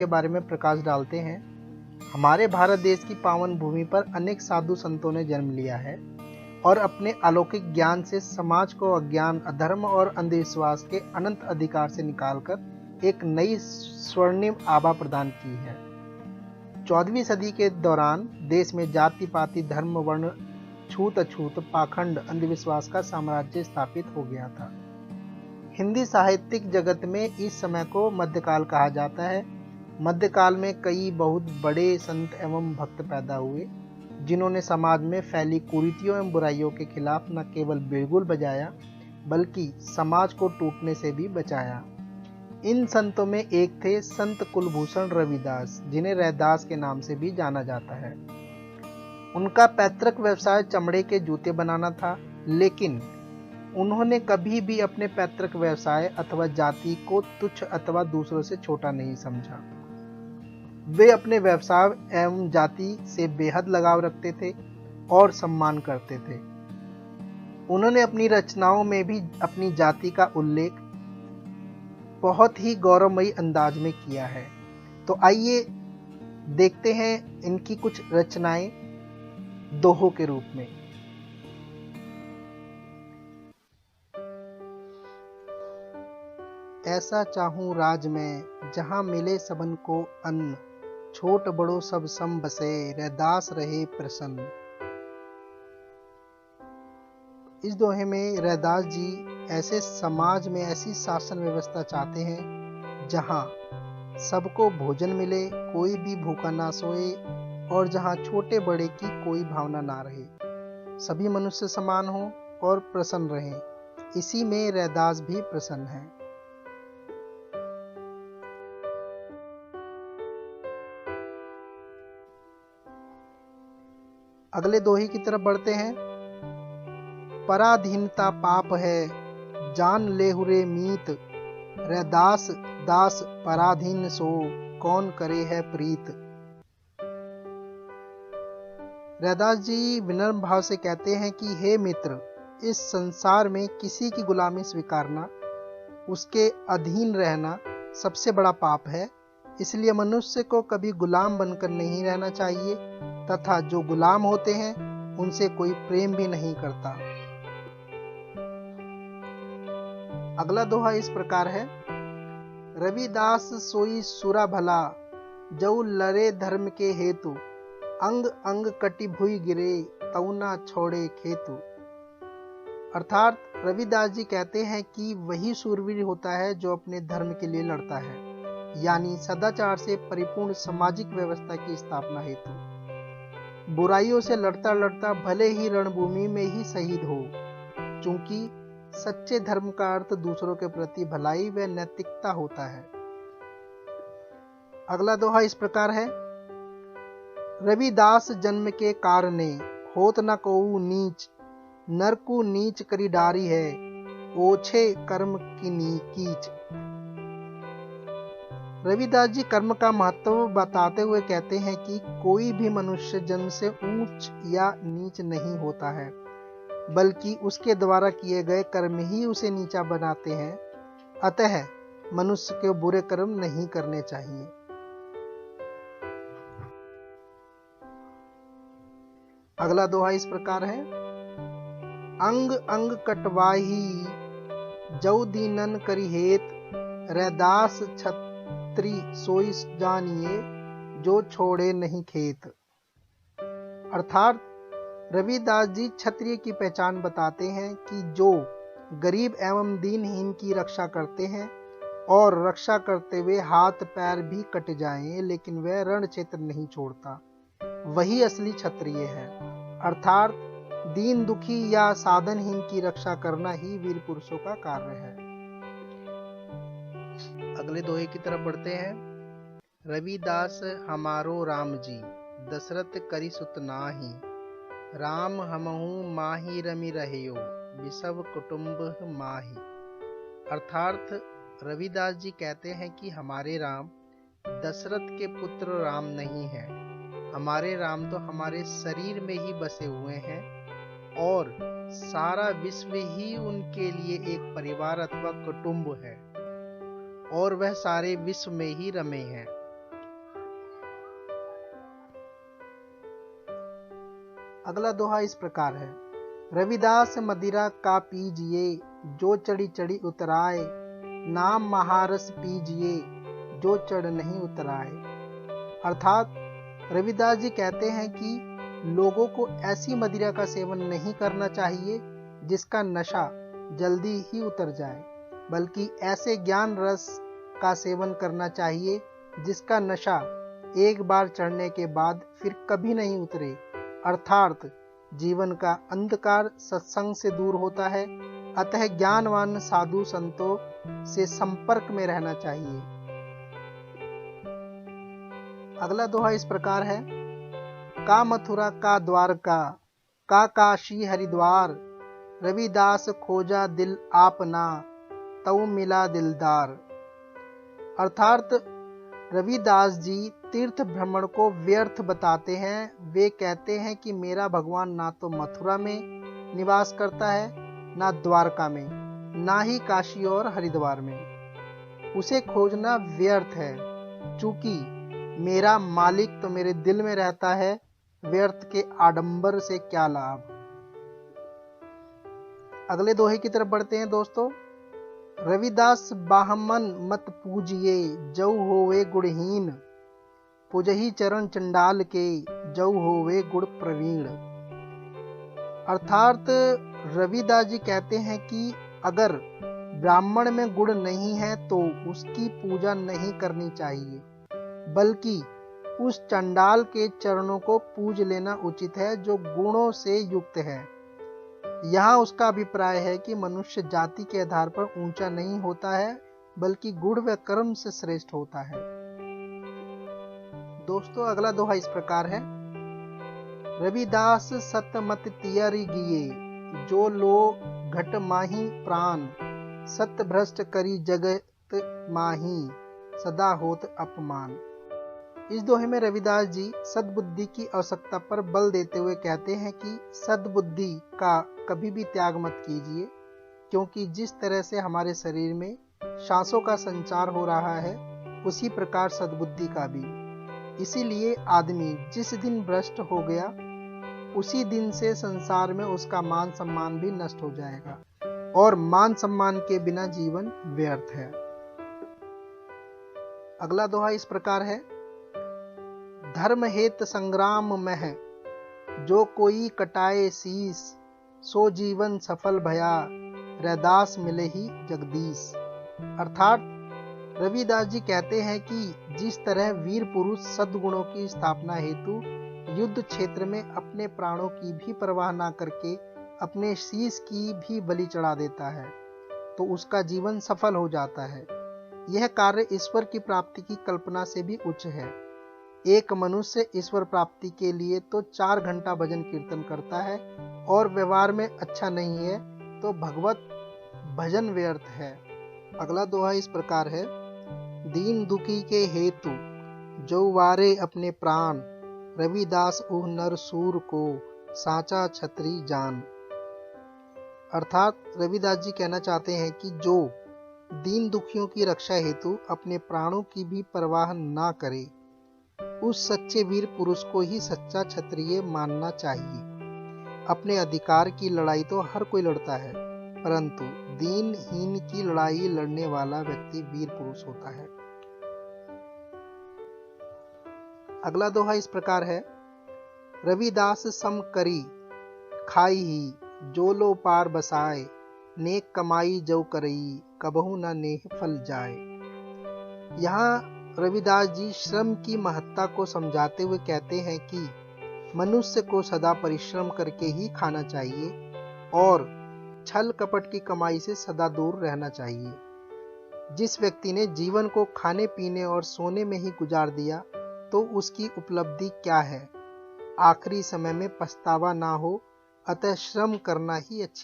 के बारे में प्रकाश डालते हैं। हमारे भारत देश की पावन भूमि पर अनेक साधु संतों ने जन्म लिया है और अपने अलौकिक ज्ञान से समाज को अज्ञान, अधर्म और अंधविश्वास के अनंत अधिकार से निकालकर एक नई स्वर्णिम आभा प्रदान की है। 14वीं सदी के दौरान देश में जाति पाति, धर्म, वर्ण, छूत अछूत, पाखंड, अंधविश्वास का साम्राज्य स्थापित हो गया था। हिंदी साहित्यिक जगत में इस समय को मध्यकाल कहा जाता है। मध्यकाल में कई बहुत बड़े संत एवं भक्त पैदा हुए जिन्होंने समाज में फैली कुरीतियों एवं बुराइयों के खिलाफ न केवल बिगुल बजाया बल्कि समाज को टूटने से भी बचाया। इन संतों में एक थे संत कुलभूषण रविदास, जिन्हें रैदास के नाम से भी जाना जाता है। उनका पैतृक व्यवसाय चमड़े के जूते बनाना था, लेकिन उन्होंने कभी भी अपने पैतृक व्यवसाय अथवा जाति को तुच्छ अथवा दूसरों से छोटा नहीं समझा। वे अपने व्यवसाय एवं जाति से बेहद लगाव रखते थे और सम्मान करते थे। उन्होंने अपनी रचनाओं में भी अपनी जाति का उल्लेख बहुत ही गौरवमयी अंदाज में किया है। तो आइए देखते हैं इनकी कुछ रचनाएं दोहों के रूप में। ऐसा चाहूं राज में जहां मिले सबन को अन्न, छोट बड़ो सब सम बसे, रैदास रहे प्रसन्न। इस दोहे में रैदास जी ऐसे समाज में ऐसी शासन व्यवस्था चाहते हैं जहां सबको भोजन मिले, कोई भी भूखा ना सोए और जहां छोटे बड़े की कोई भावना ना रहे, सभी मनुष्य समान हो और प्रसन्न रहें। इसी में रैदास भी प्रसन्न है। अगले दोहे की तरफ बढ़ते हैं। पराधीनता पाप है, जान लेहुरे मीत, रैदास दास पराधीन सो, कौन करे है प्रीत। रैदास जी विनम्र भाव से कहते हैं कि हे मित्र, इस संसार में किसी की गुलामी स्वीकारना, उसके अधीन रहना सबसे बड़ा पाप है। इसलिए मनुष्य को कभी गुलाम बनकर नहीं रहना चाहिए तथा जो गुलाम होते हैं उनसे कोई प्रेम भी नहीं करता। अगला दोहा इस प्रकार है। रविदास सोई सुरा भला, जऊ लरे धर्म के हेतु, अंग अंग कटि भुइ गिरे, तऊ ना छोड़े खेतु। अर्थात रविदास जी कहते हैं कि वही शूरवीर होता है जो अपने धर्म के लिए लड़ता है, यानी सदाचार से परिपूर्ण सामाजिक व्यवस्था की स्थापना हेतु। बुराइयों से लड़ता लड़ता भले ही रणभूमि में ही शहीद हो, चूंकि सच्चे धर्म का अर्थ दूसरों के प्रति भलाई व नैतिकता होता है। अगला दोहा इस प्रकार है। रविदास जन्म के कारणे, होत न कोऊ नीच, नरकु नीच करी डारी है, ओछे कर्म की कीच। रविदास जी कर्म का महत्व बताते हुए कहते हैं कि कोई भी मनुष्य जन्म से ऊंच या नीच नहीं होता है, बल्कि उसके द्वारा किए गए कर्म ही उसे नीचा बनाते हैं। अतः मनुष्य को बुरे कर्म नहीं करने चाहिए। अगला दोहा इस प्रकार है। अंग अंग कटवाही, जऊ दीनन करी हेत, रैदास छत्री सोई जानिए, जो छोड़े नहीं खेत। अर्थात रविदास जी क्षत्रिय की पहचान बताते हैं कि जो गरीब एवं दीनहीन की रक्षा करते हैं और रक्षा करते हुए हाथ पैर भी कट जाएं, लेकिन वह रण क्षेत्र नहीं छोड़ता, वही असली क्षत्रिय है। अर्थात दीन दुखी या साधनहीन की रक्षा करना ही वीर पुरुषों का कार्य है। अगले दोहे की तरफ बढ़ते हैं। रविदास हमारो राम जी, दशरथ करी सुत नाही, राम हमहु माही रमि रहियो, विसव कुटुंब माही। अर्थात रविदास जी कहते हैं कि हमारे राम दशरथ के पुत्र राम नहीं है, हमारे राम तो हमारे शरीर में ही बसे हुए हैं और सारा विश्व ही उनके लिए एक परिवार अथवा कुटुंब है और वह सारे विश्व में ही रमे हैं। अगला दोहा इस प्रकार है। रविदास मदिरा का पीजिए, जो चढ़ी चढ़ी उतराए, नाम महारस पीजिए, जो चढ़ नहीं उतराए। अर्थात रविदास जी कहते हैं कि लोगों को ऐसी मदिरा का सेवन नहीं करना चाहिए जिसका नशा जल्दी ही उतर जाए, बल्कि ऐसे ज्ञान रस का सेवन करना चाहिए जिसका नशा एक बार चढ़ने के बाद फिर कभी नहीं उतरे। अर्थात जीवन का अंधकार सत्संग से दूर होता है, अतः ज्ञानवान साधु संतों से संपर्क में रहना चाहिए। अगला दोहा इस प्रकार है। का मथुरा का द्वारका, का काशी हरिद्वार, रविदास खोजा दिल आपना, तऊ मिला दिलदार। अर्थात रविदास जी तीर्थ भ्रमण को व्यर्थ बताते हैं। वे कहते हैं कि मेरा भगवान ना तो मथुरा में निवास करता है, ना द्वारका में, ना ही काशी और हरिद्वार में। उसे खोजना व्यर्थ है, चूंकि मेरा मालिक तो मेरे दिल में रहता है, व्यर्थ के आडंबर से क्या लाभ। अगले दोहे की तरफ बढ़ते हैं दोस्तों। रविदास बाहमन मत पूजिए, जऊ होवे गुणहीन, पुजही चरण चंडाल के, जऊ होवे गुण प्रवीण। अर्थात रविदास जी कहते हैं कि अगर ब्राह्मण में गुण नहीं है तो उसकी पूजा नहीं करनी चाहिए, बल्कि उस चंडाल के चरणों को पूज लेना उचित है जो गुणों से युक्त है। यहाँ उसका अभिप्राय है कि मनुष्य जाति के आधार पर ऊंचा नहीं होता है, बल्कि गुण व कर्म से श्रेष्ठ होता है। दोस्तों अगला दोहा इस प्रकार है। रविदास सत मत तियरि गिए, जो लो घट माही प्राण, सत भ्रष्ट करी जगत माही, सदा होत अपमान। इस दोहे में रविदास जी सद्बुद्धि की आवश्यकता पर बल देते हुए कहते हैं कि सद्बुद्धि का कभी भी त्याग मत कीजिए, क्योंकि जिस तरह से हमारे शरीर में सांसों का संचार हो रहा है, उसी प्रकार सद्बुद्धि का भी। इसीलिए आदमी जिस दिन भ्रष्ट हो गया, उसी दिन से संसार में उसका मान सम्मान भी नष्ट हो जाएगा, और मान सम्मान के बिना जीवन व्यर्थ है। अगला दोहा इस प्रकार है। धर्म हेत संग्राम मह, जो कोई कटाए शीस, सो जीवन सफल भया, रैदास मिले ही जगदीश। अर्थात रविदास जी कहते हैं कि जिस तरह वीर पुरुष सद्गुणों की स्थापना हेतु युद्ध क्षेत्र में अपने प्राणों की भी परवाह ना करके अपने शीश की भी बलि चढ़ा देता है, तो उसका जीवन सफल हो जाता है। यह कार्य ईश्वर की प्राप्ति की कल्पना से भी उच्च है। एक मनुष्य ईश्वर प्राप्ति के लिए तो 4 घंटा भजन कीर्तन करता है, और व्यवहार में अच्छा नहीं है तो भगवत भजन व्यर्थ है। अगला दोहा इस प्रकार है। दीन दुखी के हेतु, जो वारे अपने प्राण, रविदास उह नर सूर को, साचा छतरी जान। अर्थात रविदास जी कहना चाहते हैं कि जो दीन दुखियों की रक्षा हेतु अपने प्राणों की भी परवाह ना करे, उस सच्चे वीर पुरुष को ही सच्चा क्षत्रिय मानना चाहिए। अपने अधिकार की लड़ाई तो हर कोई लड़ता है, परंतु दीनहीन की लड़ाई लड़ने वाला व्यक्ति वीर पुरुष होता है। अगला दोहा इस प्रकार है। रविदास सम करी खाई ही, जो लो पार बसाए, नेक कमाई जो करई, कबहू न नेह फल जाए। यहाँ रविदास जी श्रम की महत्ता को समझाते हुए कहते हैं कि मनुष्य को सदा परिश्रम करके ही खाना चाहिए और छल कपट की कमाई से सदा दूर रहना चाहिए। जिस व्यक्ति ने जीवन को खाने पीने और सोने में ही गुजार दिया, तो उसकी उपलब्धि क्या है। आखिरी समय में पछतावा ना हो, अतः श्रम करना ही अच्छी